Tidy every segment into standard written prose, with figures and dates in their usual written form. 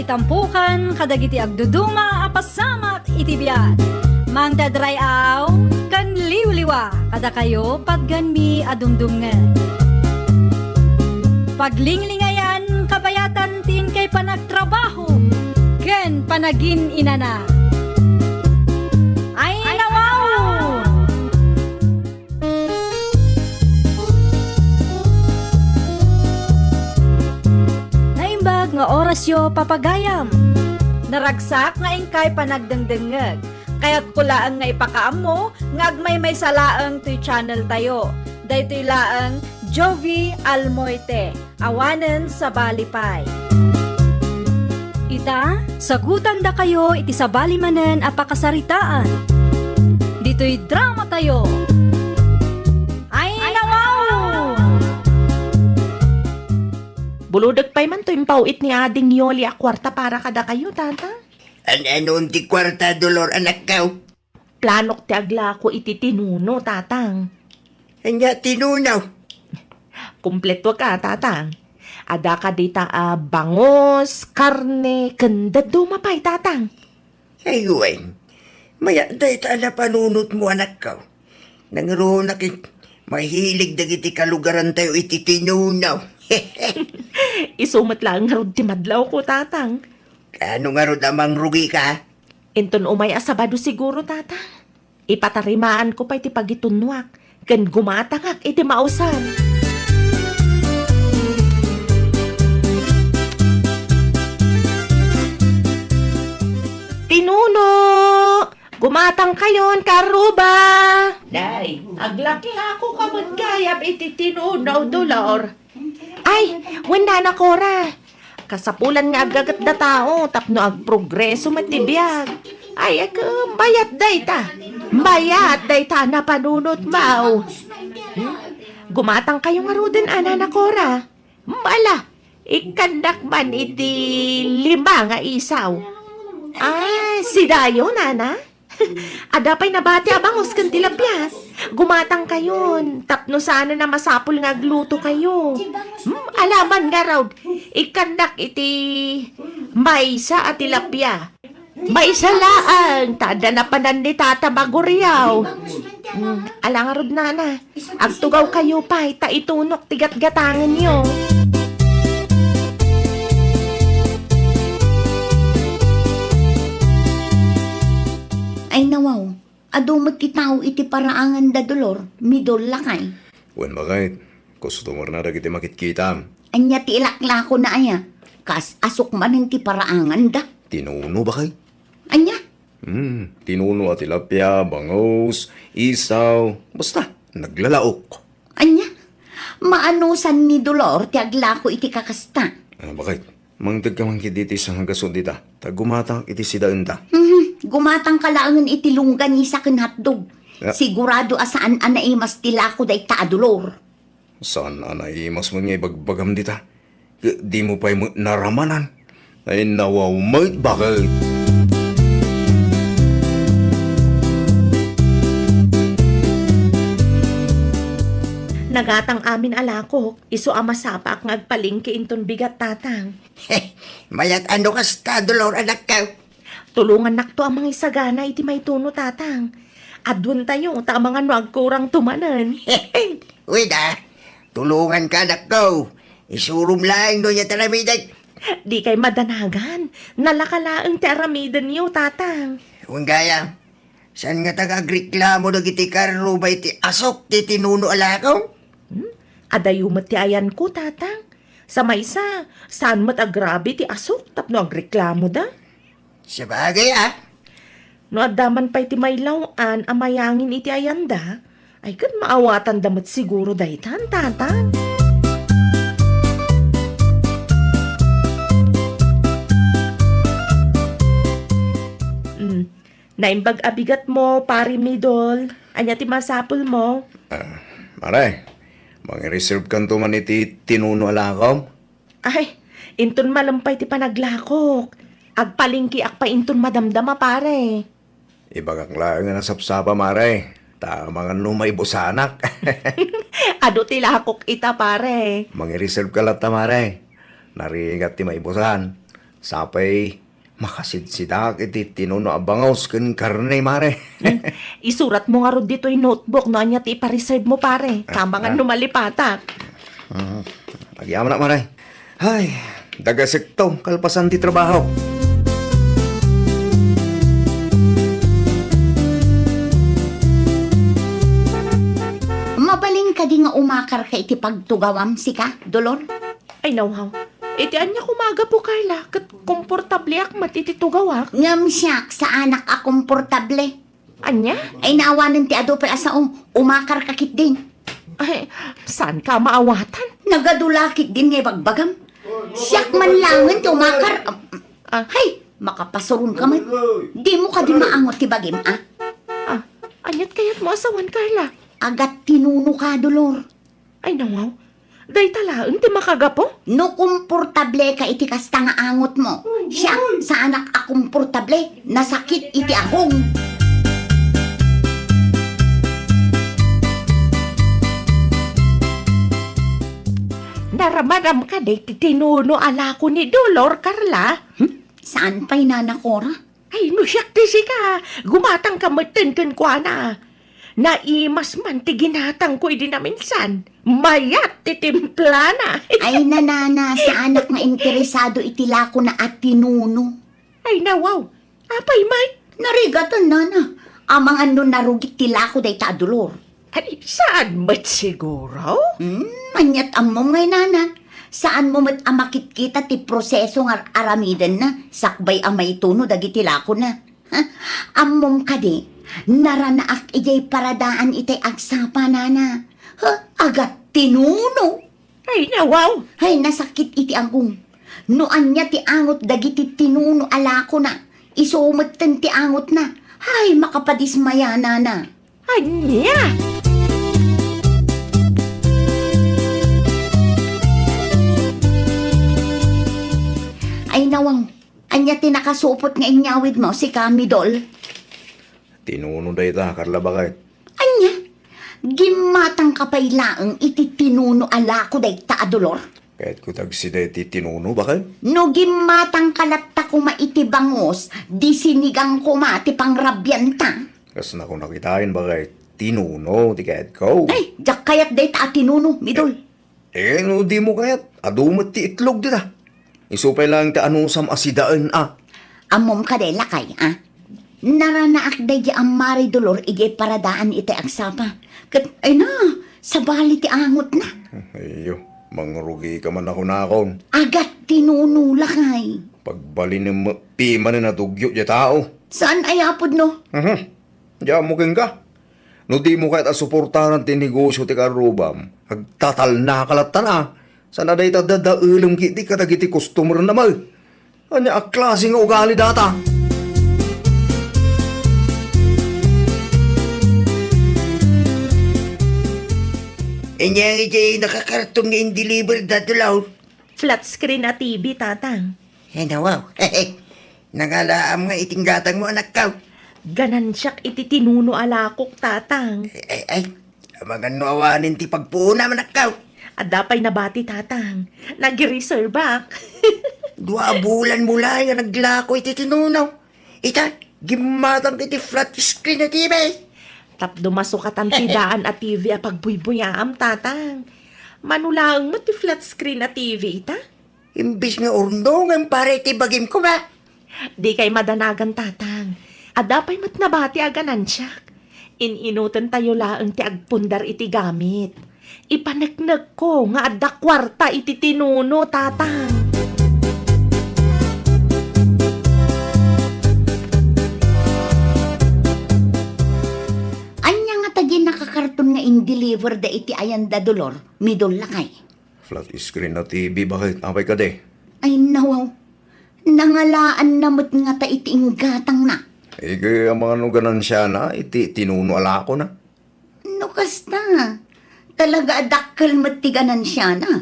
itampukan kadagiti agduduma apasamak iti biyan. Mangdadrayaw kan liwliwa kada kayo pagganmi adumdumngen. Paglinglingayan kabayatan tin kay panagtrabaho ken panagin inana. Ay nawaw! Naimbag nga oras yo papagayam. Naragsak nga ingkay panagdengdengeg. Kaya't kulaan nga ipakaam mo, nga agmay salaang to'y channel tayo. Dahito'y laang Jovi Almoite, awanen sa Balipay. Ita, sagutan da kayo iti sa balimanen apakasaritaan. Dito'y drama tayo. Ay nawaw! Buludag pa'y man to impawit ni Ading Yoli a kwarta para kada kayo, tata. Anon ti kwarta, Dolor, anak kaw? Planok ti agla ko iti tinuno, tatang. Anya tinunaw. Kumpleto ka, tatang. Ada ka dita bangos, karne, kanda dumapay, tatang. Ayuin, maya day ta na panunot mo, anak kaw. Nangro nakit, mahilig dagiti kalugaran tayo iti tinunaw. Isumat lang nga rod ti madlaw ko, tatang. Ano nga ro damang rugi ka? Inton umay asabado siguro, tatang. Ipatarimaan ko pa iti pagitunwak. Kan gumatangak iti mausan. Tinuno! Gumatang kayon, karuba! Day, aglaki ako kamagkayap iti tinunaw, Dolor. Ay, wanda na kora. Kasapulan nga agagat na tao, tapno agprogreso matibiyag. Ay, bayat day ta. Bayat day ta na panunot mau. Gumatang kayo nga ruden, ana na kora. Mala, ikandak man iti 5 nga isaw. Ay, si Dayo, nana. Ada pa'y nabati abangos kan tilapia. Gumatang kayon. Tapno sana na masapul nga gluto kayo. Alaman nga raw. Ikandak iti maysa at tilapia. Maysa laang. Tada na panan ni tata maguriyaw. Alang nga rod nana. Agtugaw kayo pa. Itunok tigat-gatangan nyo. Ay nawaw, ado magkitaw iti paraangan da Dolor, midol lakay. Wen bakit? Customer na dagiti makitkitam. Anya ti ilakla ko na aya, kas asok man ti paraangan da. Tinuno ba kay? Anya, Tinuno at tilapia, bangos, isaw, basta, naglalaok. anya, maanusan ni Dolor ti agla ko iti kakasta. Bakit? Mangdag ka mangkit diti sa hanggasod dita. Tagumatang iti sidaan ta. Gumatang kalaangan iti lunggan ni sa hotdog. Ya. Sigurado asaan anaimas tila ko day ta Dolor. Saan anaimas mo nga ibagbagam dita? Di mo pa'y naramanan. Ay nawawmait bakit? Nagatang amin alakok, iso amasapak nga agpalingki inton bigat, tatang. Mayat ano kasta, Dolor, anak kaw? Tulungan nakto ang mga isagana iti may tuno, tatang. Adun tayo, tamang ano agkurang tumanan. Uy da, tulungan ka, anak kaw. Isurum lang doon yung talamidag. Di kay madanagan. Nalakalaang ti aramidan niyo, tatang. Huwag gaya, saan nga tagagreklamo na giti karo ba iti asok ti tinuno alakaw? Adayumat ti ayan ko, tatang. Sa maysa, saan mat agrabe ti asok, tapno agreklamo da? Sa bagay No adaman pa iti maylawan, amayangin iti ayanda, ay kan maawatan damat siguro daytan, tatang. Naimbag abigat mo, pari midol. Anya ti masapul mo. Maray, mang-reserve kan to man iti tinuno alakaw. Ay, inton malampay ti panaglakok. Agpalingki akpa inton madamdama, pare. Ibagakla nga nasapsapa, maray. Tama nga lumay busanak. Ado ti lakok ita, pare. Mang-reserve ka lata, maray. Nariingat ti maibusan. Sapay, makasidsidak iti tinuno abangaws kan karne, mare. Isurat mo nga ro dito yung notebook no anya ti ipareserve mo pare. Tama nga lumalipatak. Nagyaman na, mare. Ay, dagasekto, kalpasan ti trabaho. Mabaling ka di nga umakar ka iti pagtugawam si ka, Dolor? Ay nawaw. Iti anya kumaga po Carla. Kat komportable ak matititugawak. Ngam siyak sa anak a komportable. Anya? Ay naawanan ti ado pala sa umakar kakit din. Ay, saan ka maawatan? Nagadulakit din nga bagbagam. Siyak man langan ti umakar. Hay, makapasurun ka man. Di mo ka di maangot ti bagim, ah? Anyat kayat mo asawan Carla. Agat tinuno ka, Dolor. Ay nawaw. Day talaan ti makagapo? No komportable ka iti kasta nga angot mo. Siya, sa anak a komportable, nasakit iti ahong. Naramadam ka day tinuno ala ko ni Dolor, Carla. Saan pa'y nanakora? Ay, no siyak di ka. Gumatang ka matintin ko na. Naimas man ti ginatang ko di na minsan. Mayat ti timpla na. Ay nanana, sa anak nga interesado itila ko na at tinuno. Ay nawaw. Apay may. Narigatan, nana. Amang ano narugit tila ko day ta, Dolor. Ay, saan ba't siguro? Anyat amom ngay, nana. Saan mo mat amakit kita ti proseso nga aramidan na, sakbay amay tuno dagiti lako na. Ha? Amom ka di, naranaak ijay paradaan itay agsapa, nana. Ha? Agat tinuno. Ay nawaw. Hay, nasakit iti agong. Noan niya ti angot dagiti tinuno alako na. Isumatan ti angot na. Hay, makapadismaya, nana. Anya? Ay nawang, anya ti nakasupot nga inyawid mo si Kamidol. Tinuno day ta, Carla, bakit? Anya, gimatang kapailaang iti tinuno alako day ta, Dolor. Kahit ko tagsiday ti tinuno, bakit? No gimatang kalatta ko maitibangos, di sinigang ko mati pangrabyanta. Kas na ko nakitain, bakit? Tinuno, ti kahit ko. Ay, jak kayat day ta tinuno, Midol. No, di mo kayat. Adumat ti itlog dita. Isupay lang ti anusam asidaan, Amom ka day lakay, ah? Naranaak day di ang mari Dolor ijay paradaan iti agsapa. Kat, ay na, sabali ti angot na. Ayo, mangrugi ka man ako na akon. Agat tinuno lakay. Pagbalin ng pima na natugyo di tao. Saan ay apod no? Diyan mo king ka. No di mo kahit asuportahan ti negosyo ti karubam. Agtatal na kalatan Sana day tadadaulam kiti katagiti customer naman. Anya aklase nga ugali data. Inyang iti nakakartong nga in-deliver datulaw. Flat screen na TV, tatang. Wow. Nangalaam nga iting gatang mo, anak ka. Ganan siyak iti tinuno alakok, tatang. Ay, mga nuawanin ti pagpuna, anak ka. At dapay nabati, tatang. Nag-reserve back. 2 bulan mula nga naglako iti tinunaw. Ita, gimatang iti flat screen na TV. Tap dumasukatan ti daan at TV a pagbuybuyaam, tatang. Manulaang mo ti flat screen na TV, ita? Imbis nga urnongan para iti bagim ko ba? Di kay madanagan, tatang. At dapay mat nabati aganan siyak. Ininutan tayo laang ti agpundar iti gamit. Ipanagnag ko nga adda kwarta iti tinuno, tatang. Anya nga tagi nakakarton nga in-deliver da iti ayan da Dolor, Midol lakay. Flat screen na TV, bakit? Apay ka de. Ay nawaw, nangalaan namot nga ta iti gatang na. Kaya ang mga nuganan siya na, iti tinuno ala ko na. No kasta, talaga dakkel matiganan siya na.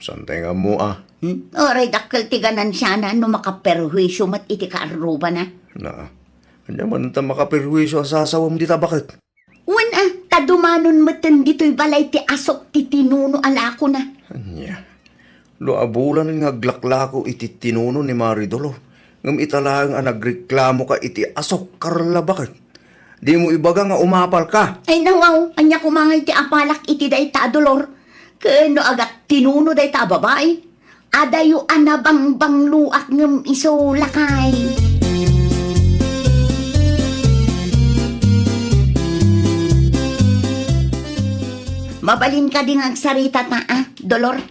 Santay nga mo Oray dakkel tiganan siya na no makaperwisyo mat iti kaaruba na. Na, kanya man ta makapirwisyo sa asawam dita, bakit? Wan tadumanon matan dito'y balay ti asok ti tinuno alako na. Anya, Lo abulan nga aglaklako iti tinuno ni Maridolo. Ngam italang ang nagreklamo ka iti asok Carla bakit? Di mo ibaga nga umapal ka. Ay nawaw, anya kumangay ti apalak iti day ta dolor. Kano agat tinuno day ta babae. Adayo anabang bangluak ngem iso lakay. Mabalin ka ding agsarita ta dolor.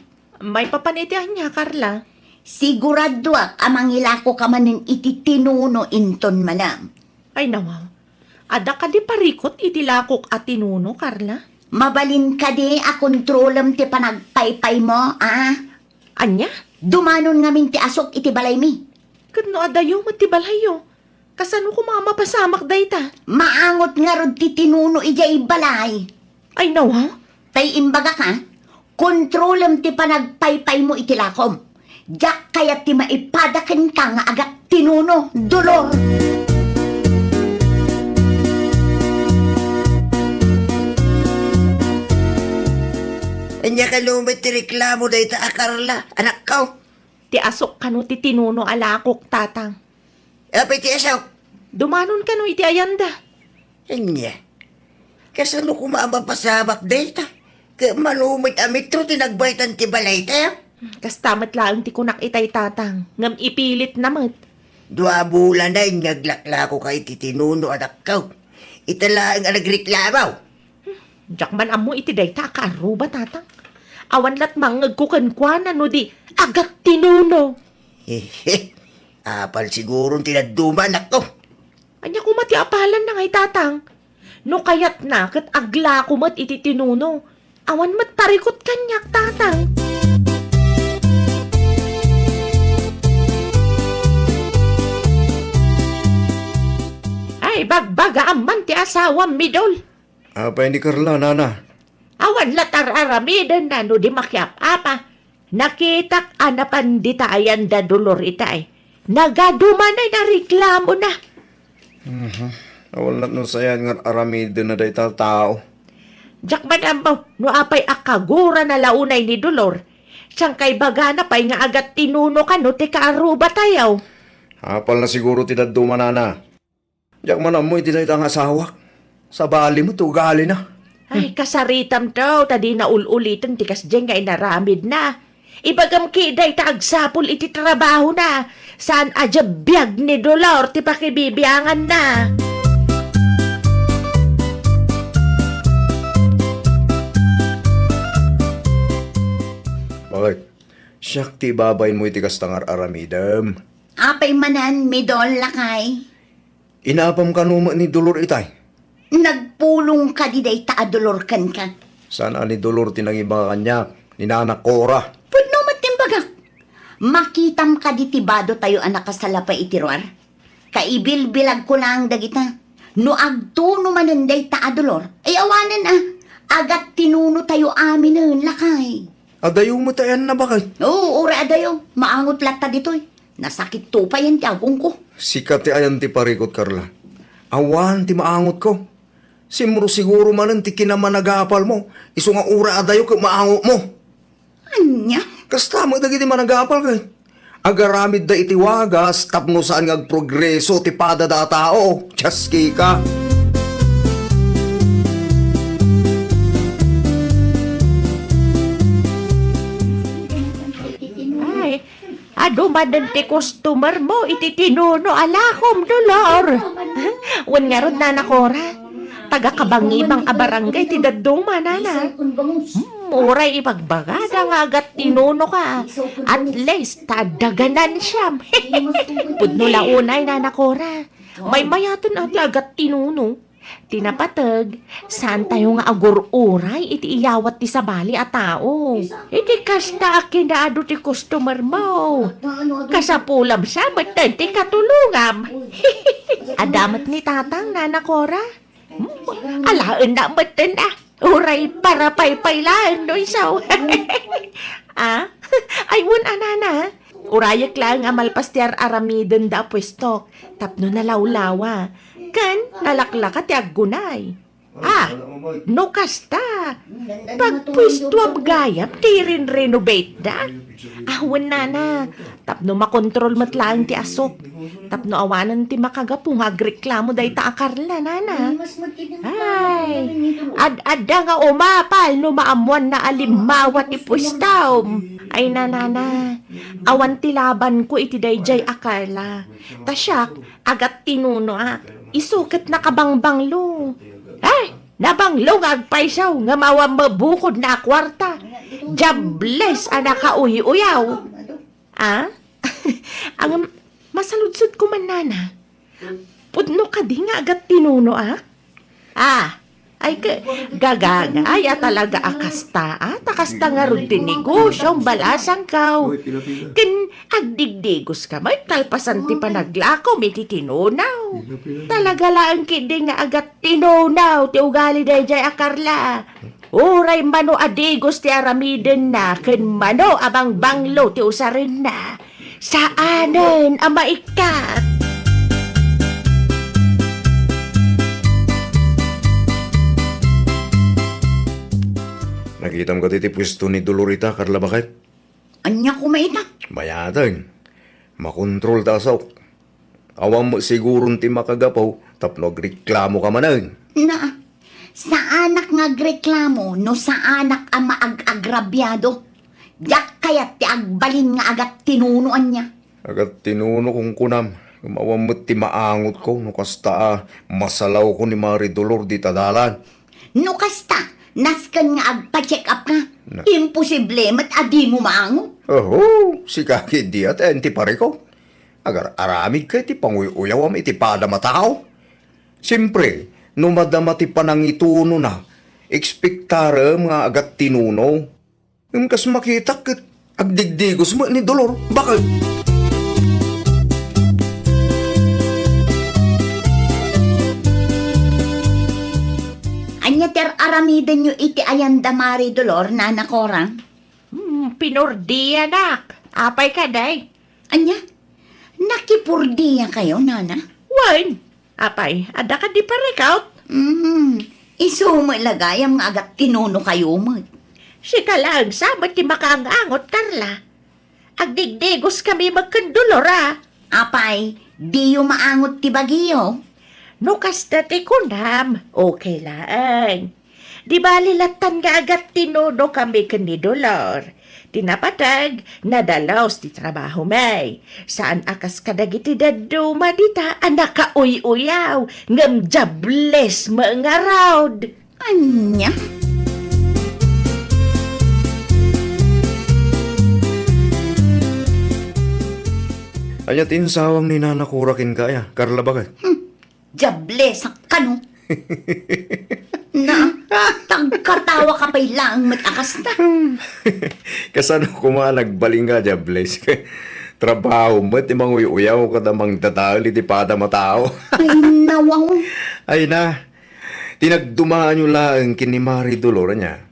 May papanitihan niya, Carla. Sigurado amangilako ka manin iti tinuno inton manam. Ay nawaw. Ada ka di parikot iti lakok at tinuno, Carla? Mabalin ka di kontrolam ti panagpaypay mo, Anya? Dumanon ngamin ti asok iti balay mi. Kano adayo matibalayo? Kasano ko mga mapasamak dayta? Maangot nga rod ti tinuno ijay balay. Ay nawaw. Tay imbaga ka, kontrolam ti panagpaypay mo iti lakom. Diyak kaya ti maipadaken ka nga agat tinuno, dolor. Anya ka lumit ti reklamo day ta Carla, anak ko. Ti asok kano ti tinuno alakok, tatang. Apay ti asaw. Dumanon kano iti ayanda. Anya. Kasano ko maamapasabak day ta? Ka malumit amit to tinagbaytan ti balay tayo. Kastamat lang ti kunak itay, tatang. Ngam ipilit namat. 2 bulan na naglaklako kay ti tinuno anak ko. Itala ang nagreklamaw. Diyak man amo iti dayta kaaruba, tatang. Awan lat mangag kukankwana no di agat tinuno. Apal siguro tinaduman ako. Anya kumati apalan na ngay, tatang. No kayat na kat agla kumat iti tinuno. Awan mat parikot kanyak, tatang. Ay, bagbaga amman ti asawam midol. Apay ni Carla, nana. Awan latar aramidan na no di makyap apa. Nakitak anapan di tayan da dolor itay. Nagaduman ay nareklamo na. Awal no sayan nga aramid na day tao. Diyak man ambaw, no apay akagura na launay ni dolor. Siyang kay baga na pa'y nga agat tinuno ka no ti kaaruba tayaw. Apal na siguro tinaduma, nana. Diyak man amoy tinay tang asawak. Sa bali mo to gali na. Ay, kasaritam daw, tadi na ululitan tikas dyan nga inaramid na. Ibagam kiday taagsapol iti trabaho na. Saan adya biyag ni dolor ti pakibibiyangan na. Bakit? Siyak ti babay mo iti kastangar aramidam. Apay manan, midol lakay. Inapam ka numa ni Dolor itay. Nagpulong ka di day ta dolor kan ka. Sana ni Dolor tinangiba kanya, ni Nana Cora. Pudno matimbaga. Makitam ka di tibado tayo anak kasalapay itiruar. Kaibil-bilag ko lang dagita. No agtuno mananday ta dolor. Ay awanan agat tinuno tayo amin lakay. Adayo mo tayan na bakit? Oo, ura adayo. Maangot lata ditoy. Nasakit to pa yan ti agong ko. Sikat ti ayan ti parikot, Carla. Awan ti maangot ko. Simuro siguro manan ti kinamanagapal mo. Iso nga ura adayo ka maangot mo. Anya? Kasta mo dagiti managapal kay. Agaramid da iti wagas tapno saan nga progreso ti pada da tao. Chaski ka. Ay, adumadan ti customer mo, iti tinuno alakom, dolor. Wan nga ron, Nana Cora. Taga-kabangibang abarangay, ti dadong manana. Muray ipagbagada nga agat tinuno ka. At least, tadaganan siya. Pudno launay, Nana Cora. May mayaton ati agat tinuno. Tinapatag, saan tayo nga agur-uray, iti iyawat ti sabali a tao. Iti kasta akinaado ti customer mo. Kasapulam sa matan ti katulungam. Adamat ni tatang, Nana Cora. Alaan na matan na. Uray para paypaylaan no isaw. Ayun, anana. Urayak lang amalpas ti aramiden da pwesto. Tapno na lawlawa. Kan, nalaklaka ti aggunay. No kasta. Pagpwisto ang gayam, di rin renovate da. Wala na. Tapno makontrol matlaang ti asok. Tapno awanan ti makagapong agreklamo day ta akarla, nana. Ay, ad-adda nga umapal no maamuan na alimawa ti pwistaw. Ay, nanana. Awan ti laban ko iti dayjay akarla. Tasyak, agat tinuno isukat na kabangbanglo. Ay, nabanglo nga agpaisaw nga mawang mabukod na kwarta. Jables anak kauy-uyaw. Ang masaludsod ko man, nana. Pudno ka di nga agat tinuno, ay gagaga, talaga akasta, takasta nga rin tinegosyo, balasang kao. Kin agdigdigos ka, may talpasan ti panaglako, may titinunaw. Talaga lang kindi nga agat tinunaw, ti ugali dayjay akarla. Uray mano adigos ti aramiden na, kin mano abang banglo ti usarin na. Saanen ang maikat? Nakita mo ka titi pwesto ni Dolorita, Carla, bakit? Anya ko maita. Mayatang. Makontrol ta asok. Awang mo sigurong ti makagapaw, tapno agreklamo ka manang. Na, sa anak nga agreklamo, no sa anak ang maag-agrabyado. Yak kayat ti agbalin nga agat tinunuan niya. Agat tinuno kong kunam. Awang mo ti maangot ko, no kasta masalaw ko ni Mari Dolor di tadalan. No kasta, naskan nga agpa-check up ka. Imposible, mat adi mo maangot. Si kaki di at enti pare ko. Agar aramig ka iti panguyaw am iti pada matao. Siyempre, no madama ti panangituno na, ekspektara nga agat tinuno. Kas makita kat agdigdigos mo ni Dolor. Bakit? Anya ter aramidan nyo iti ayanda Mari Dolor, nana korang. Pinurdi, anak. Apay ka, day. Anya, nakipurdiya kayo, nana? Wan. Apay, ada ka di parekaut. Isumo lagayam nga agat tinuno kayo mo. Si kalag, sabat ti makaangangot, Carla. Agdigdigos kami magkandulor, Apay, di yung maangot ti bagyo. No kasta ti kunam, okay lang. Di bali latan nga agat tinuno kami kanidolor. Tinapatag, nadalaos ti trabaho may. Saan akas kadagiti daduma dita, anak ka uy-uyaw, ngam jables maangarawd. Anya? Anya tinsawang ni Nana Kurakin kaya, Carla, bakit? Jable sa kano. Na, tagkatawa ka pa'y lang matakas na. Kasano ko mga nagbaling nga, Jables? Trabaho mo, ti manguyaw ka namang tatali, ti pada matao. Ay, nawaw. Ay na, tinagdumaan nyo lang kini Mari Dolor niya.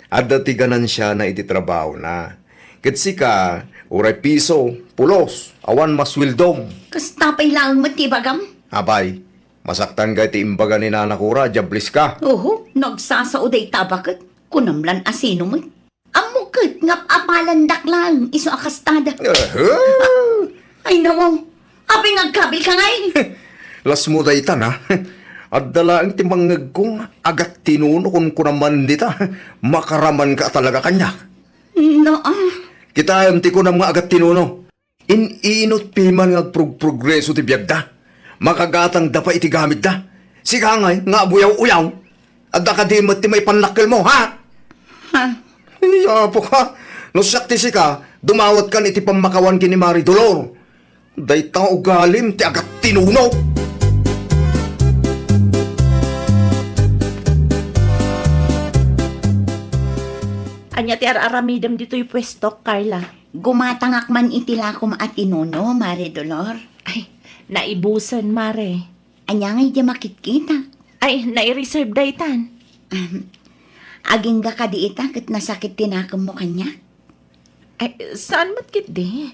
At dati ganan siya na iti trabaho na. Katsi ka, uray piso, pulos, awan maswildom. Kasta pa'y lang matibagam. Abay, masaktan ka iti imbaga ni Nana Kura, Jables ka. Oo, nagsasauday tabakat. Kunamlan asino mo. Amukit ngap apalandak lang. Iso akastada. Ay nawaw. Apay ngagkabil ka ngay. Las mo daytan ha. At dala ang timangag kong agat tinuno kung kunaman dita. Makaraman ka talaga kanya. Kita ti ko ng mga agat tinuno. Inot piman nga progreso ti biyagda. Makagatang dapa iti gamit da. Sika ngay, nga buyaw-uyaw. At nakadimot ti may panlakil mo, ha? Yapo ka. No sakti sika, dumawat kan iti pamakawan kini Mari Dolor. Daytang ugalim ti agat tinuno. Anya ti aramidam dito'y pwesto, Carla. Gumatangak man itila ko maatinuno, Mari Dolor. Ay, naibusan, Mare. Anya ngay di makitkita. Ay, nai-reserve daytan. Aging ga ka di ita kat nasakit tinakam mo kanya. Ay, saan matkit di?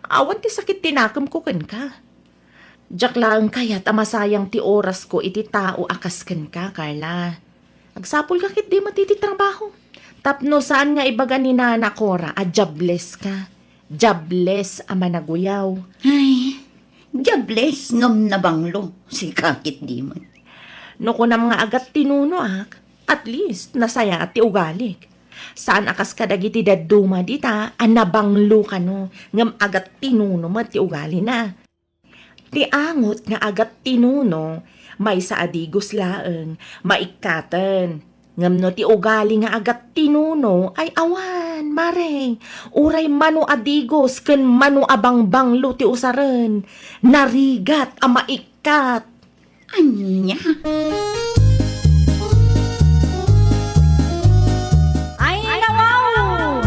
Awan ti sakit tinakam ko kan ka. Diyak lang kaya't amasayang ti oras ko iti tao akasken ka, Carla. Agsapol ka kit di matiti trabaho. Tapno saan nga ibaga ni Nana Cora, jobless ka. Jobless a managuyaw. Ay, diables ngam na banglo. Si kakit di man. No ko nam nga agat tinuno at least nasaya at ti ugalik. Saan akas kadagiti daduma dita, anabanglo ka no, ngam agat tinuno mo ti ugali na. Ti angot nga agat tinuno, may sa adigos laeng, maikatan. Ngam no ti ugali nga agat tinuno, ay awan, mare. Uray mano adigos, ken mano abangbanglo ti usaren. Narigat a maikat. Anya? Ay, nawaw!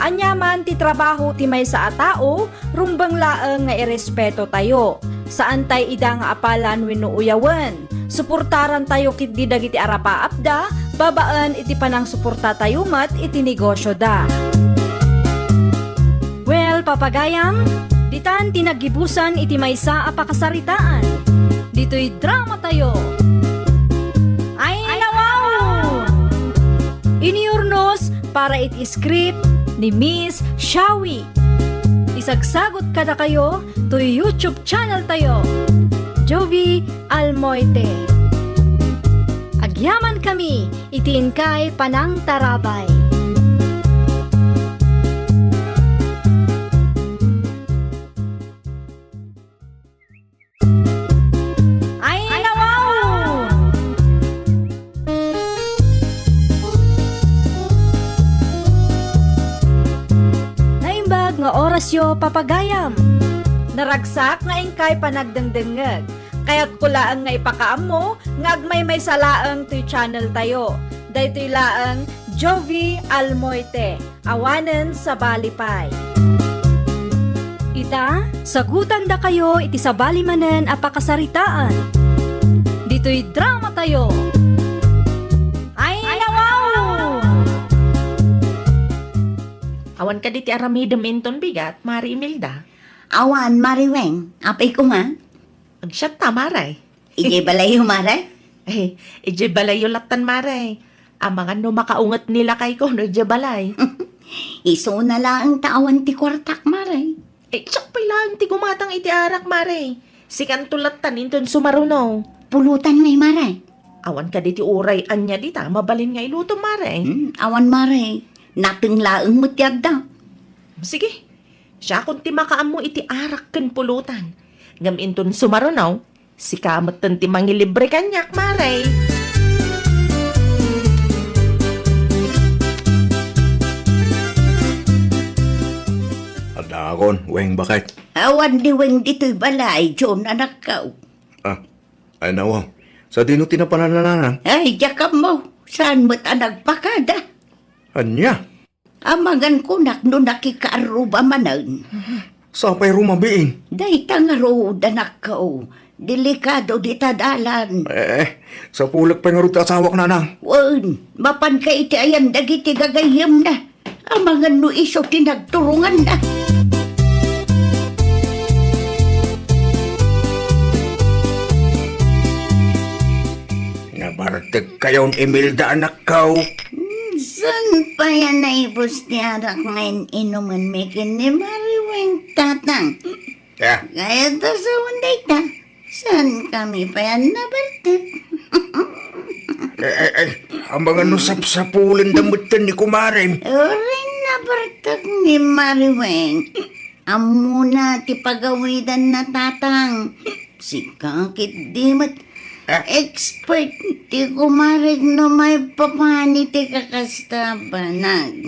Anyaman ti trabaho ti may sa atao, rumbang laeng nga irespeto tayo. Saan tay ida nga apalan wenno uyawen. Suportaran tayo kit di dagiti arapaap da, babaan iti panang suporta tayo mat iti negosyo da. Well, papagayam, ditan tinagibusan iti maysa a pakasaritaan. Dito'y drama tayo. Ay, nawaw! Iniurnos para iti script ni Miss Shawi. Isagsagot kada kayo to YouTube channel tayo. Jovi Almoite. Agyaman kami, itiin kay Panang Tarabay. Ay, nawaw! Naimbag nga orasyo papagayam. Naragsak nga ingkay panagdengdengeg. Kaya't kulaan nga ipakaam mo, nga agmay may salaang to'y channel tayo. Daytoy laang Jovi Almoite, awanen sa Balipay. Ita, sagutan da kayo iti sa balimanen a pakasaritaan. Dito'y drama tayo. Ay, nawaw! Awan ka di ti aramidem inton bigat, Mari Imelda. Awan, Mariweng. Apay ko nga. Agsyat ta, Maray. Ije balay humara? Ije balay yung latan, Maray. Ang mga no makaungat nila kay ko, no ije balay. Iso na lang tawan ti kwartak, Maray. Tsak pa lang ti gumatang iti arak, Maray. Sikan tulatan inton sumaruno. Pulutan ngay, Maray. Awan ka di ti uray anya dita, mabalin nga iluto, Maray. Awan, Maray. Nating laeng mutyag da. Sige, siya kung ti makaam mo iti arak ken pulutan. Ngam inton sumarunaw, si kamat ti mangilibre kanyak, Maray. Adakon, weng bakit? Awan diweng dito'y balay, John, anak ka. Ay nawaw. Sa dino tinapanananang? Ay, jakam mo. Saan mo't anak pakada? Anya? Amangan ko nak no nakikaaruba manan. Sa pa'y rumabiin? Day tangaro, anak ka. Delikado di tadalan. Sa pulag pa nga rin asawak na nang. Wan, mapan ka iti ayan dagiti gagayam na. Amangan no iso tinagturungan na. Nabartag kayon, Imelda, anak ko. San pa yan na ibus ni arak ngayon inuman mekin ni Mariweng tatang? Ya, Kaya to sa unday ta. San kami pa yan nabartag? ang mga nusap-sapulan damutan ni Kumarin. Oray nabartag ni Mariweng. Amuna ti pagawidan na tatang. Si kakit di mat expert ti kumarig no may papani ti kakastabanag.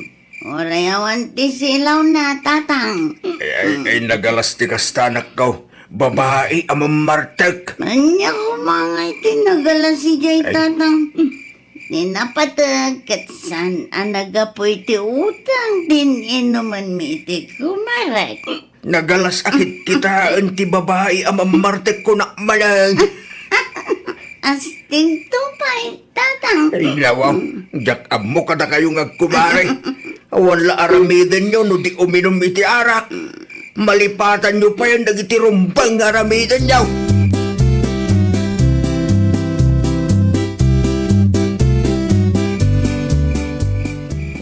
Oray awan ti silaw na tatang. Ay, nagalas ti kastanak ko. Babae ang mamartag. Anya ko mga itinagala si Jay tatang. Ninapatag kat saan anagapoy ti utang din inuman mi ti kumarag. Nagalas akit kita ti babae ang mamartag ko na malang. Asting tupay, tatang. Ay, lawang. Jak amo kada kayong agkumare. Wala aramidan nyo no di uminom iti arak. malipatan nyo pa yan dagiti rumbang aramidan nyo.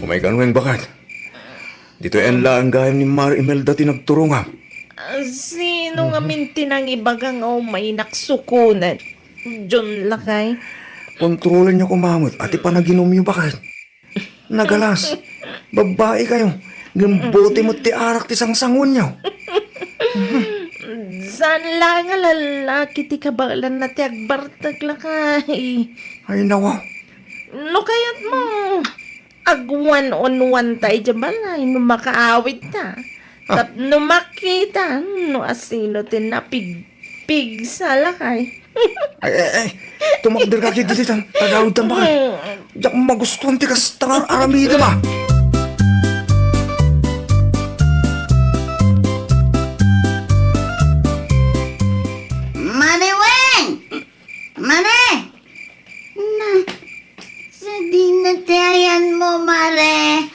Umay kanweng bakat. Dito yan lang gayam ni Mar Imelda tinagturunga. Sino nga minti ng ibagang may naksukunan? Diyon lakay. Kontrolan niyo kumamot at ipanaginom niyo bakat. Nagalas. Babae kayo. Gimbote mo ti arak ti sangsangon niyo. Saan lang nga lalaki ti kabalan na ti agbartag lakay? Ay nawa. No kayat mo? Ag one-on-one tayo dyan balay, no makaawit ta. Tap no makita, no asino tinapig-pig sa lakay. Ay. Tumakder ka kiti tan. Tagawid tan bakat. Diyak magustuhan ti kas tangar aramida ba? Mare Weng! Mare! Na, sa dinatayan mo, Mare.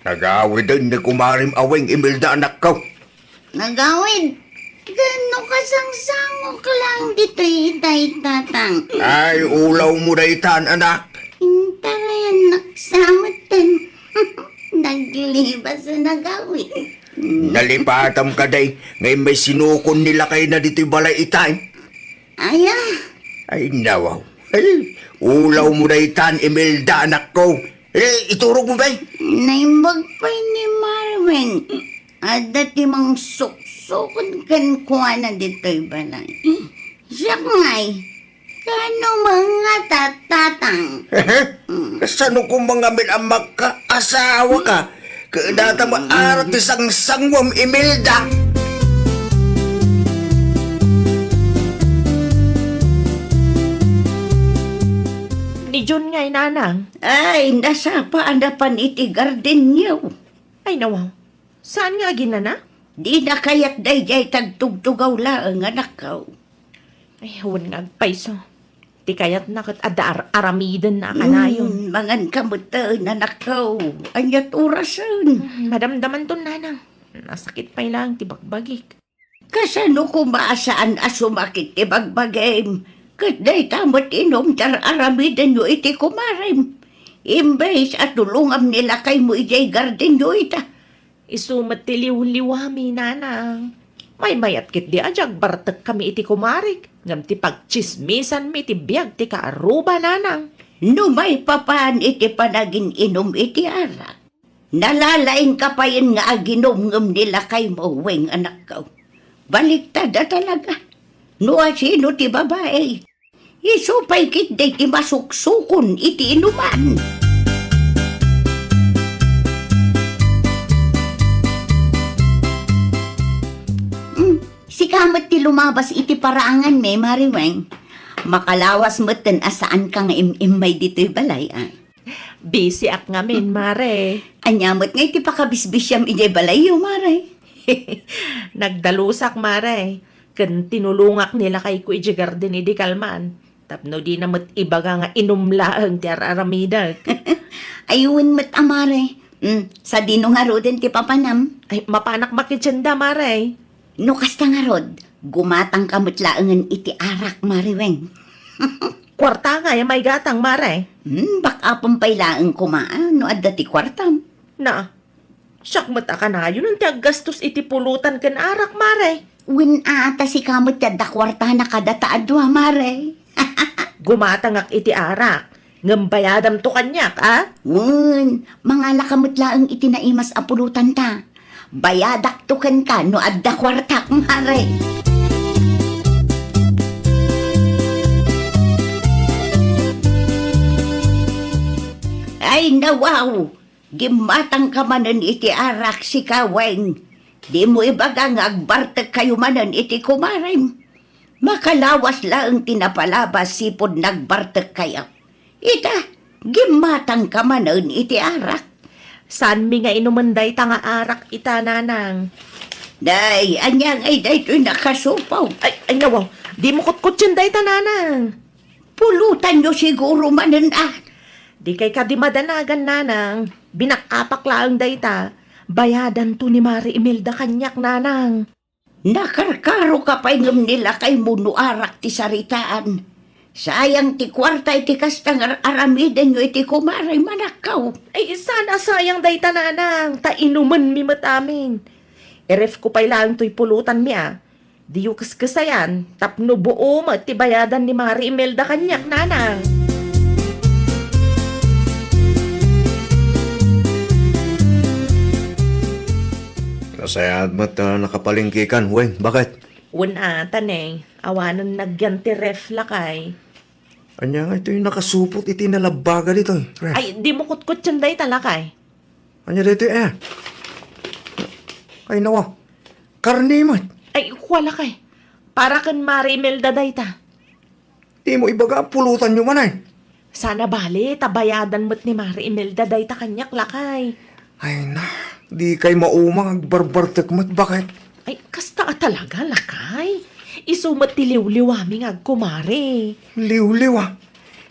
Nagawid din na kumarim aweng Imelda anak ko. Nagawid. Gano kasangsangok lang dito itay tatang. Ay, ulaw mo na itan, anak. Intarayan naksamatan. Naglibas sa nagawid. Nalipatam ka day, ngay may sinukon nila kayo na dito'y balay itay. Aya, Ay, nawaw. Ay, ulaw mo na itan, Imelda anak ko. Iturog mo ba? naimbag pa ni Marweng. Ada ti mang suksukod kan kuha na dito'y balay. Siya ngay, kano mga tatatang. Kasano kung mga min ang magkaasawa ka? Kadata maarat isang sangwam, Imelda. Ni John nga'y nanang. Ay, nasa paanapan iti garden niyo. Ay nawaw, saan nga ginana? Di na kaya't dayjay tagtugtugaw laang anak ko. Ay, huwag nga agpaiso. Di kaya't nakat aramidan na kanayon. Mangan kamutan anak ko. Anyat orasan. Madamdaman to nanang. Nasakit pa lang tibagbagik. Kasano kumaasaan asumakit ti bagbagim. Kaday tamot inom tar aramidan nyo iti kumarim. Imbes at tulungam nila kay mo ijay garden nyo ita. Isumat ti liw-liwami nanang. May mayat kit di ajag bartek kami iti kumarik. Ngam ti pagchismisan mi ti biyag ti kaaruba nanang. No may papan iti panagin inom iti arak. Nalalaing kapayin nga aginom ngam nila kay mo weng anak ko. Baliktad na talaga. No asino ti babae. Isupay kit day ti masuksukon iti inuman. Si kamat ti lumabas iti paraangan me, Mariweng. Makalawas moten asaan ka nga imay dito'y balay, ah. Busy ak ngamin, mare. Anyamot nga iti pakabisbisyam ijay balay, yo, Mare. Nagdalusak, mare. Kan tinulungak nila kay ku iti garden ni di kalman. Tapno di namat ibaga nga inumlaang ti aramidag. Ayun mo't amare. Sa dino nga rodin ti papanam. Ay, mapanak makitsenda, mare. No kasta nga rod, gumatang kamot laangan iti arak, Mariweng. Kwarta nga, may gatang, mare. Baka pampailaan kumaan, no adda ti kwartam. Na, siyak mata ka na yun ang tiaggastos iti pulutan kan arak, mare. Win ata si kamot yadda kwarta na kadataadwa, Mare. Gumatangak iti arak. Ngambayadam to kanyak, ah? Mga lakamot laang iti naimas apulutan ta. Bayadak tukan ka no adda kwartak, Mare. Ay nawaw, gimatang ka manan iti arak si Kaweng. Di mo ibaga nga agbartag kayo manan iti kumarim. Makalawas lang tinapalabas sipod nagbartag kayo. Ita, gimatang ka manan iti arak. Saan mi nga inumanday ta nga arak ita, nanang? Day, anyang ay day to'y nakasupaw. Ay nawaw, di mo kutkutsin day ta, nanang. Pulutan nyo siguro manan ah. Di kay ka di madanagan, nanang. Binakapak laang day ta. bayadan to ni Mari Imelda kanyak nanang. Nakarkaro ka pa ingam nila kay muno arak ti saritaan. Sayang ti kwarta iti kastang aramiden nyo iti kumaray manakaw. Ay, sana sayang day tananang, ta inuman mi amin. Eref ko pa'y lang to'y pulutan mi Di yu kaskasayan, tapno buo mo ti bayadan ni Mari Imelda kanyak nanang. Nasayad mo't nakapalingkikan, Weng. Bakit? Una, taneng, awanan nagyan ti ref lakay. Anya nga ito yung nakasupot iti nalabaga dito. Ref. Ay, di mo kutkut yan day talakay. Anya dito Ay nawa. Karni mo. Ay, wala kay. Para kan Mari Imelda day ta. Di mo ibaga ang pulutan nyo manay. Sana bali, tabayadan mo't ni Mari Imelda day ta kanyak lakay. Ay na. Di kay maumang agbarbartek mo't. Bakit? Ay, kasta talaga lakay. Isumat ti liw-liwaming agkumari. Liw-liw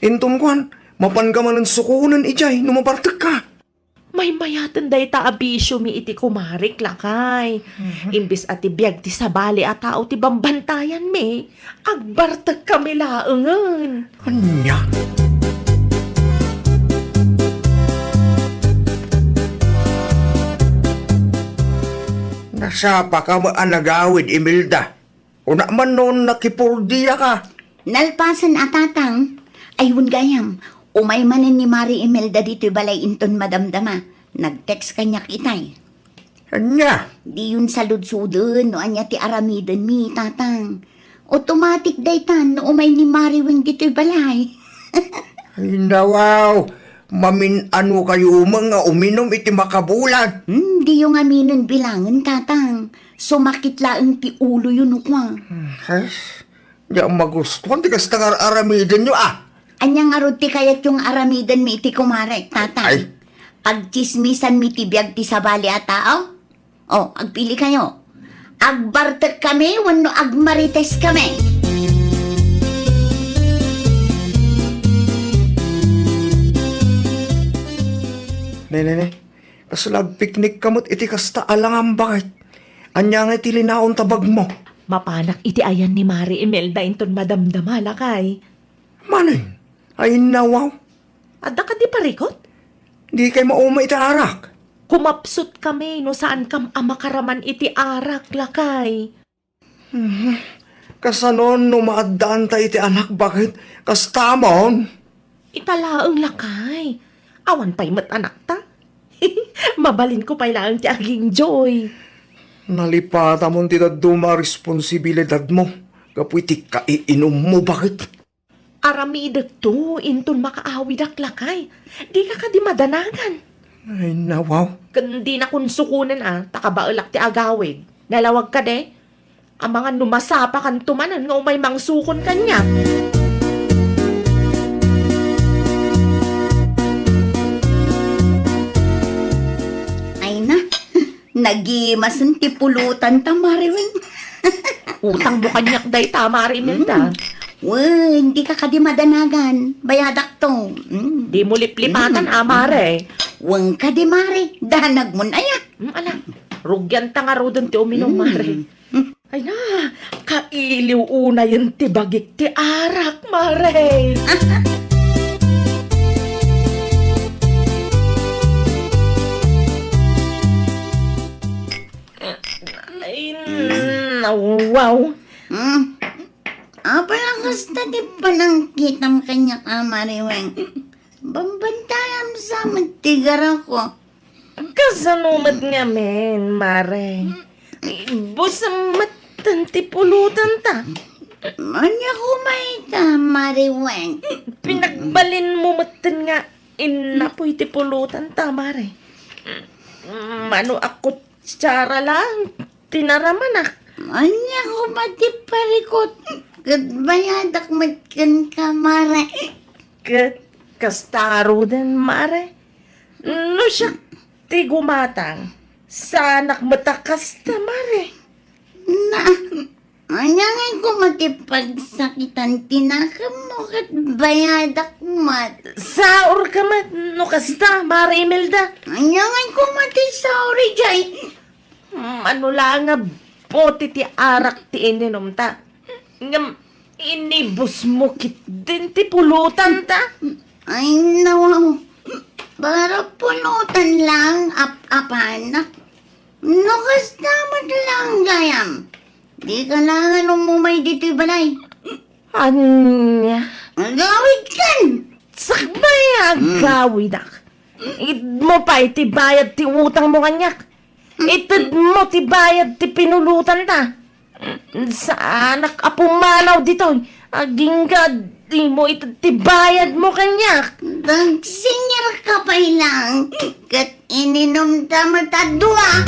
Intom kuhan. Mapan ka man ang sukunan ijay. Numabartek ka. May mayatan day ta abisyo mi iti kumarik lakay. Imbis ati biyag ti sabali at tao ti bambantayan mi. Agbartag kami laengan. Anya? Nasapa ka maanagawid, Imelda. Una man noon nakipurdiya ka. Nalpasan atatang, ayun gayam, umay manin ni Mari Imelda dito'y balay inton madamdama. Nag-text kanyak itay. Anya? Di yun salud-sudun, no anya ti aramiden mi, tatang. Automatic daytan, no umay ni Mari Weng dito'y balay. Ay nawaw. Mamin-ano kayo mga uminom iti makabulan. Di yung aminin bilangan, tatang. Sumakit laang ti ulo yun, ukwa. Has? Di ang magustuhan. Di kas tangar aramidin nyo Anyang arod ti kayat yung aramiden mi iti kumarek, tatang. Ay. Pagchismisan mi ti biyag ti sabali a tao? O, agpili kayo. Agbartek kami, wano agmarites kami. Ne. Kasalag piknik kamot iti kasta alangan bakit. Anya nga iti linaon tabag mo. Mapanak iti ayan ni Mari Imelda inton madamdama lakay. Manay. Ay nawaw. Adda ka di parikot? Di kay mauma iti arak. Kumapsut kami no saan kam amakaraman iti arak lakay. Kasanon numaadaan ta iti anak bakit. Kastamon. Italaang lakay. Awan pa'y mat anak ta. Mabalin ko pa'y lang ti aging joy. Nalipata mo ti daduma responsibilidad mo. Kapoy ti kaiinom mo bakit? Aramidag to, inton makaawidak lakay. Di ka di madanagan. Ay nawaw. Kundi na kung sukunan takabaulak ti agawid. Nalawag ka de. Ang mga numasapa kan tumanan nga umay mangsukon kanya. Nagimasan ti pulutan ta, Mari Weng. Utang mo kanyak day ta, Mari Imelda. Weh, hindi ka kadi madanagan. Bayadak to. Di mo liplipatan, Mare. Weng ka di, Mari. Danag mo na ya. Ala, rugyan ta nga rodan ti uminom, Mare. Ay na, kailiw una yun ti bagik ti arak, Mare. Ay, wow. Parang gusto di pa nang kitang kanya ka, Mari Weng. Bambantayam sa magtigar ako. Kasanumat nga men, Mare. Busang matan ti pulutan ta. Anya kumay ka, Mari Weng. Pinagbalin mo matan nga inapoy ti pulutan ta, Mare. Mano ako tsara lang. Tinaramanak. Anya kumati parikot. Bayadak matkan ka, Mare. Kastaro din, Mare. No siya ti gumatang. Sa anak matakas ta, Mare. Na, Anyangay ko matipagsakitan tinakam mo kat bayadak mat. Saor ka mat, no kasta, Mara Imelda. Anyangay ko matisauri jay. Ano lang nga, bote ti arak ti ininom ta. Ngam, inibus mo kit din ti pulutan ta. Ay nawaw. Para pulutan lang apan. No kasta mat lang gayam. Di ka lang anong mumay dito balay. Anya, Gawid kan! sakbay agawid ak. It mo pa iti bayad ti utang mo kanyak. Itid mo ti bayad ti pinulutan ta. Sa anak apumanaw dito. Aging ka, di mo itid ti bayad mo kanyak. Dagsinyar ka pa ilang. Kat ininom ta matadwa.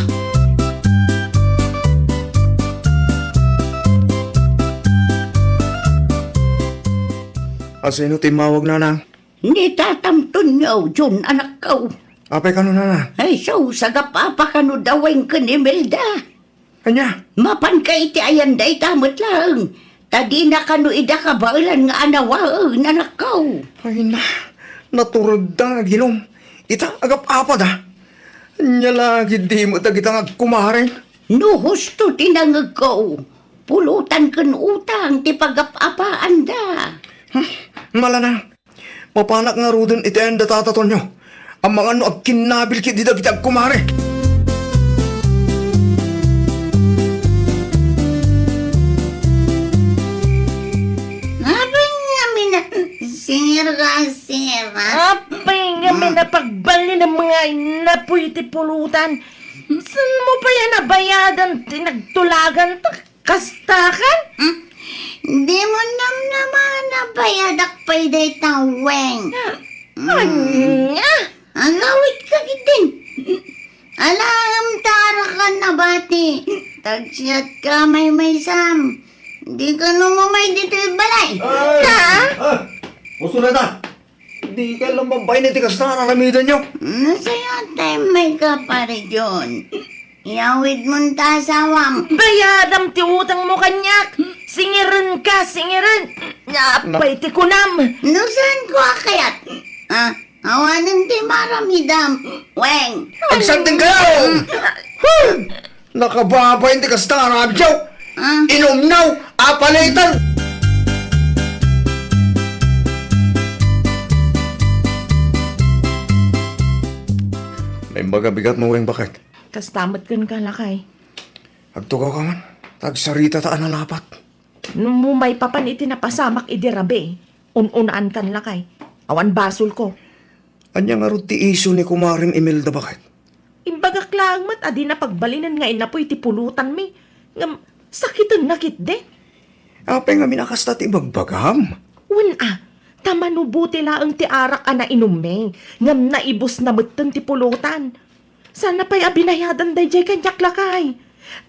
Asino timawag na nang? Ni tatamton niyo, John, anak ko. Apay ka no na. Ay, so, sagapapa ka no daweng ka ni Melda. Anya? Mapan ka iti ayan day tamot lang. Tadi na ka no ida ka bailan nga anawaan, anak ko. Ay na, naturod da nga ginom. Ita agap apad ha. Anya lagi di mo tagita nga kumarin. No, husto tinangag ko. Pulutan kan utang, ti pagapapaan da. Mala na. Mapanak nga rudin iti ang datataton nyo. Ang mga ano ag kinabil kit di kita kumare. Abang nga na, singir ka, singir ha? Apay nga may napagbali ng mga inapoy ti pulutan. Saan mo pa yan nabayadan tinagtulagan ta? Kastakan? Di mo naman nabayadak pa'y day taweng. Anya? Ang gawit ka gitin. Alam tara ka na bati. Tagsiyat ka may sam. Di ka numamay dito balay. Gusto na ta. Di ka lang babay na tikas na naramidan nyo. Nasa'yo tayo may kapare John. Iawid mong tasawam. Bayadam ti utang mo kanyak. Singiran ka, singiran. Apay ti kunam. Nusan ko akayat? Awanan ti maramidam. Weng. Agsanting kayo! Nakababay na tikas na narabidyaw. Inom now, apalitan! May magabigat mo weng bakit? Kastamat kan ka lakay. Agtugaw ka man. Tagsarita taan na lapat. Nung mumay papan iti napasamak idirabe. Ununaan kan lakay. Awan basol ko. Anya nga rin ti iso ni Kumaring Imelda bakit? Imbagak lang mat adi na pagbalinan nga inapoy ti pulutan mi. Ngam, sakitan nakit de. Apay nga minakasta ti bagbagam. Tamanubuti laang ti arak na inumeng. Ngam naibos na mutan ti pulutan. Sana pa'y abinayadan day jay kanyak lakay.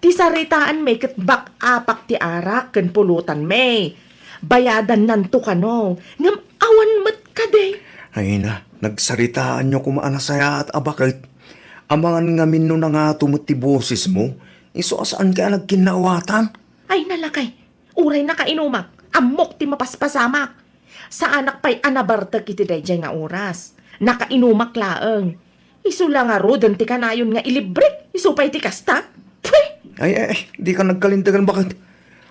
Ti saritaan may katbak apak ti arak ken pulutan may. Bayadan nanto ka no. Ngam awan mat ka day. Ay na, nagsaritaan nyo kumaana saya at abakit. Amangan nga minno na nga tumot ti boses mo. Iso asaan kaya nagkinawatan? Ay nalakay. Uray na kainumak. Amok ti mapaspasamak. Sa anak pa'y anabartag iti day jay nga oras. Nakainumak laeng. Isu lang nga rodan ti kanayon nga ilibre. Isu pa'y ti kasta. Pweh! Ay, di ka nagkalintagan bakit?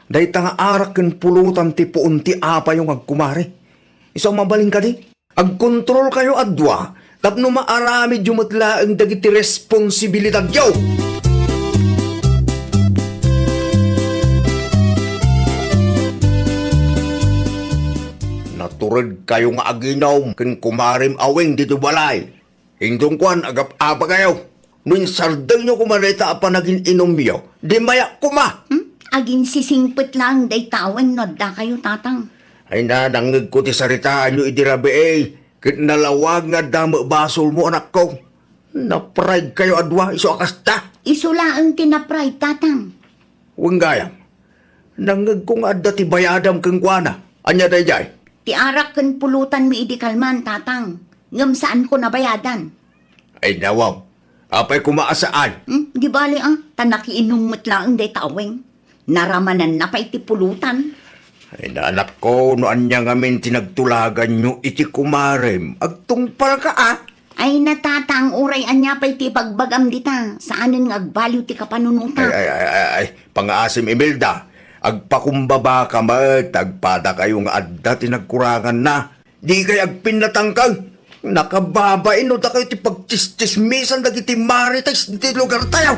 Dahil nga arak ken pulutan ti puon ti apa yung agkumare. Iso mabaling ka di? Agkontrol kayo adwa. Tapno maaramid yumatla ang dagiti responsibilidad yaw. Naturad kayo nga aginaw ken kumarim aweng dito balay. Hindong kwan agap apa kayo. Nun sarday nyo kumareta apa naging inom yaw. Di maya kuma. Agin sisingpit lang day taweng nodda kayo tatang. Ay na, nangig ko ti saritaan nyo idirabe eh. Kit nalawag nga damo basol mo anak ko. Napride kayo adwa, iso akasta. Isula ang tinapray tatang. Huwag gayam. Nangig ko nga adda ti bayadam kang kuana. Anya day jay. Ti arak ken pulutan mi idi kalman tatang. Ngam saan ko nabayadan? Ay nawaw. Apay kumaasaan. Di bali tanak inumot lang day taweng. Naramanan na pa iti pulutan. Ay anak ko, no anya ngamin tinagtulagan nyo iti kumarem. Agtong para ka Ay natatang uray anya pa iti pagbagam dita. Saanin nga agbaliw ti kapanunuta. Ay, pang-aasim Imelda. Agpakumbaba ka mat, agpada kayong adda tinagkurangan na. Di kay agpinatang kang. Nakababain no da kayo ti pagtistismisan dagiti marites di lugar tayo.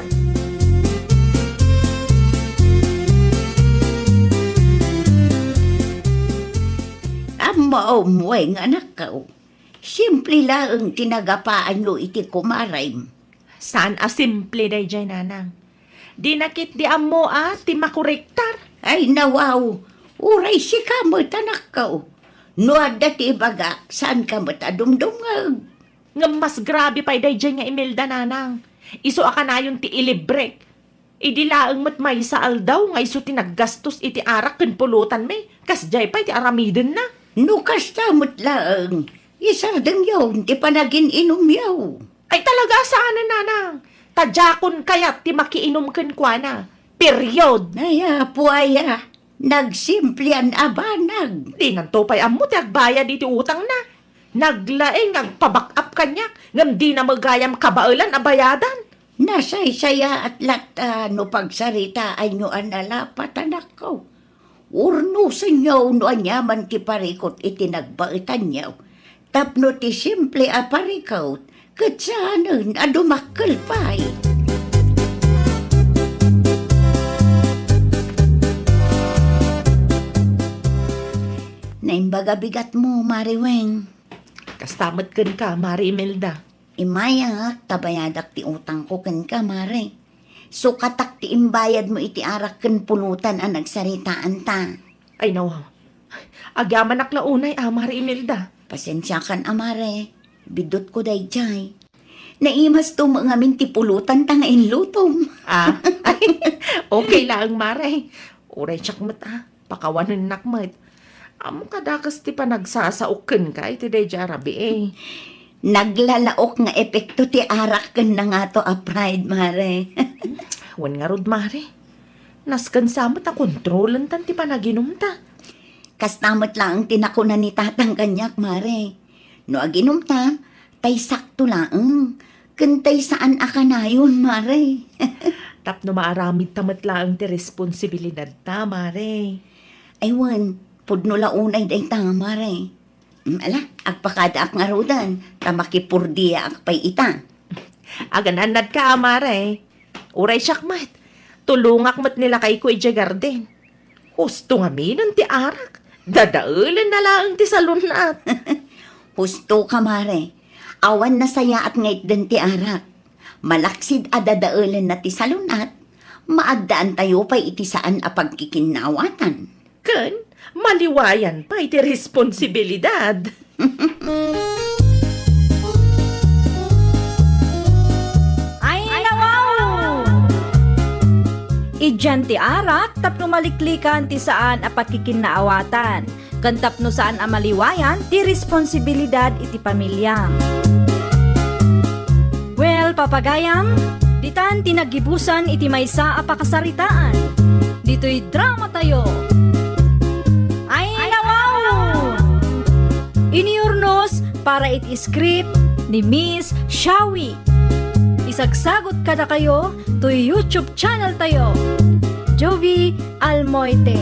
Mao mo nga anak ko. Simple lang tinagapaan lo iti kumaray. Saan simple day jay nanang? Di nakit di amo ti makurektar. Ay nawaw, uray si kamot anak ko. No adda ti baga, saan kamot adumdumag? Nga mas grabe pa day jay nga Imelda nanang. Iso aka na yung ti ilibrek. Idilaang mat may saal daw nga iso tinaggastos iti arak ken pulutan may. Kas jay pa iti aramiden na. No kastamot lang. Isardeng yaw, ti panagin inom yaw. Ay talaga saan nanang? Tadjakon kayat ti makiinom ken kwa na. Period. Ay apuaya, nagsimplian abanag. Di nantopay amo ti agbaya diti utang na. Naglaeng agpaback up kanyak. Ngam di na magayam kabailan abayadan. Nasaysaya at lata no pagsarita ay no analapat anak ko. Urnusin niyo no anyaman ti parikot itinagbaitan niyo. Tapno ti simple a parikot, katsanan adumakkel pa'y. Naimbaga bigat mo, Mariweng. Kastamat ken ka, Mari Imelda. Imayak, tabayadak ti utang ko ken ka, Mari. So katak ti imbayad mo iti arak ken pulutan ang nagsaritaan ta. Ay nawa. Agaman aklaunay, Mari Imelda. Pasensya kan, Amare. Bidot ko day jay. Naimas to mga minti pulutan ta nga inlutom. Okay lang, Mare. Uray tsak mat pakawanan nakmat. Amo kadakas ti panagsasaoken ka iti day jarabi Naglalaok nga epekto ti arak ken na nga to a pride, Mare. Wan nga rod, Mare. Naskan samot a kontrolan tan ti panaginom ta. Kastamot lang ang tinakunan ni tatang kanyak, Mare. No aginom ta, tay sakto lang. Kentay saan akanayon, Mare. Tapno maaramid tamat lang ti responsibilidad ta, Mare. Aywan, pudno launay day ta, Mare. Ala, agpakada ak nga rodan, tamakipurdiya ak pay ita. Agananad ka, Mare. Uray syakmat. Tulungak mat nila kay Kuya Garden. Husto nga minon ti arak. Dadaulan na lang ti salunat. Husto ka, Mare. Awan na saya at ngayt din ti arak. Malaksid adadaulan na ti salunat. Maagdaan tayo pa iti saan a pagkikinawatan. Ken, maliwayan pa iti responsibilidad. Ay, nawaw! Idyan ti arak, tapno maliklikan ti saan a pakikinaawatan. Kan tapno saan a maliwayan, ti responsibilidad iti pamilya. Well, papagayam, ditan tinagibusan iti maysa a pakasaritaan. Dito'y drama tayo. Ay, nawaw! Iniurnos para iti script ni Miss Shawi. Isagsagot kada kayo to YouTube channel tayo. Jovi Almoite.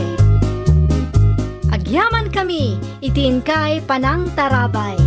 Agyaman kami, itiin kay Panang Tarabay.